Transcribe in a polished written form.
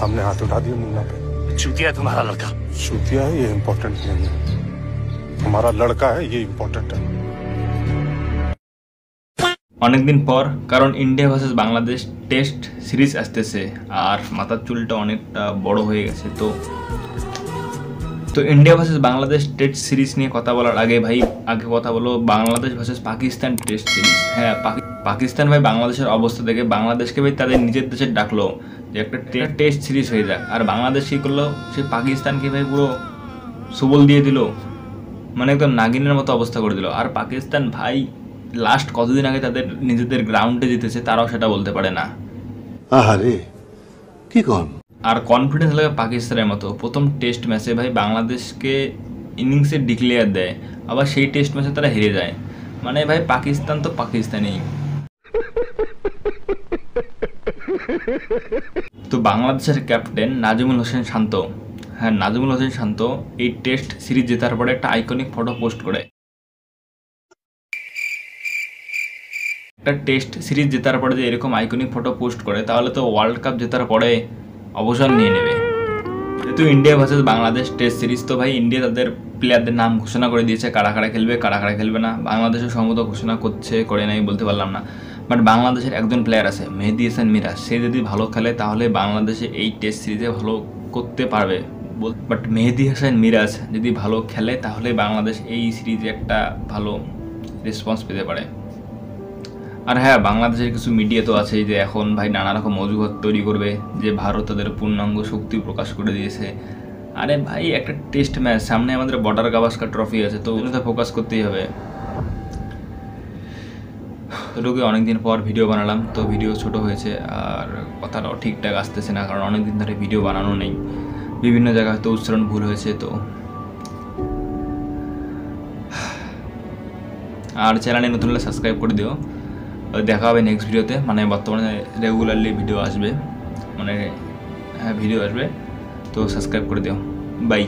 सामने हाथ उठा दिया मुन्ना पे। चूतिया है तुम्हारा लड़का। चूतिया है ये इम्पोर्टेंट नहीं है, हमारा लड़का है ये इम्पोर्टेंट है। অনেকদিন পর, কারণ India versus Bangladesh test series আসতেছে আর মাথার চুলটা অনেকটা বড় হয়ে গেছে। তো India versus Bangladesh test series নিয়ে কথা বলার আগে কথা বলো Bangladesh versus Pakistan test series. হ্যাঁ, পাকিস্তান ভাই বাংলাদেশের অবস্থা দেখে বাংলাদেশকে ভাই তাদের নিজের দেশে ডাকলো যে একটা টেস্ট সিরিজ হয়ে যাক, আর বাংলাদেশ কী করলো, সে পাকিস্তানকে ভাই পুরো সুবল দিয়ে দিল, মানে একদম নাগিনের মতো অবস্থা করে দিল। আর পাকিস্তান ভাই লাস্ট কতদিন আগে তাদের নিজেদের গ্রাউন্ডে জিতেছে, তারাও সেটা বলতে পারে না। আরে কি কোন, আর কনফিডেন্স লাগে পাকিস্তানের মতো। প্রথম টেস্ট ম্যাচে ভাই বাংলাদেশকে ইনিংসে ডিক্লেয়ার দেয়, আবার সেই টেস্ট ম্যাচে তারা হেরে যায়। মানে ভাই পাকিস্তান তো পাকিস্তানেই। তো বাংলাদেশের ক্যাপ্টেন নাজিমুল হোসেন শান্ত, হ্যাঁ নাজিমুল হোসেন শান্ত এই টেস্ট সিরিজ জেতার পরে একটা আইকনিক ফটো পোস্ট করে। একটা টেস্ট সিরিজ জেতার পরে যে এরকম আইকনিক ফটো পোস্ট করে, তাহলে তো ওয়ার্ল্ড কাপ জেতার পরে অবসর নিয়ে নেবে। যেহেতু India versus Bangladesh test series, তো ভাই ইন্ডিয়া তাদের প্লেয়ারদের নাম ঘোষণা করে দিয়েছে, কারা কারা খেলবে কারা কারা খেলবে না। বাংলাদেশের সম্ভবত ঘোষণা করছে করে নাই বলতে পারলাম না, বাট বাংলাদেশের একজন প্লেয়ার আছে মেহেদী হাসান মিরাজ, সে যদি ভালো খেলে তাহলে বাংলাদেশে এই টেস্ট সিরিজে ভালো করতে পারবে। বাট মেহেদী হাসান মিরাজ যদি ভালো খেলে তাহলে বাংলাদেশ এই সিরিজে একটা ভালো রেসপন্স পেতে পারে। আর হ্যাঁ, বাংলাদেশের কিছু মিডিয়া তো আছেই যে এখন ভাই নানা রকম অজুহাত তৈরি করবে যে ভারত তাদের পূর্ণাঙ্গ শক্তি প্রকাশ করে দিয়েছে। আরে ভাই একটা টেস্ট ম্যাচ সামনে, আমাদের বর্ডার গাভাস্কার ট্রফি আছে, তো ওগুলোতে ফোকাস করতেই হবে। এটুকু অনেকদিন পর ভিডিও বানালাম, তো ভিডিও ছোট হয়েছে আর কথাটাও ঠিকঠাক আসতেছে না, কারণ অনেকদিন ধরে ভিডিও বানানো নেই, বিভিন্ন জায়গায় হয়তো উচ্চারণ ভুল হয়েছে। তো আর চ্যানেলে নতুন হলে সাবস্ক্রাইব করে দিও। দেখা হবে নেক্সট ভিডিওতে, মানে বর্তমানে রেগুলারলি ভিডিও আসবে, মানে হ্যাঁ ভিডিও আসবে, তো সাবস্ক্রাইব করে দিও। বাই।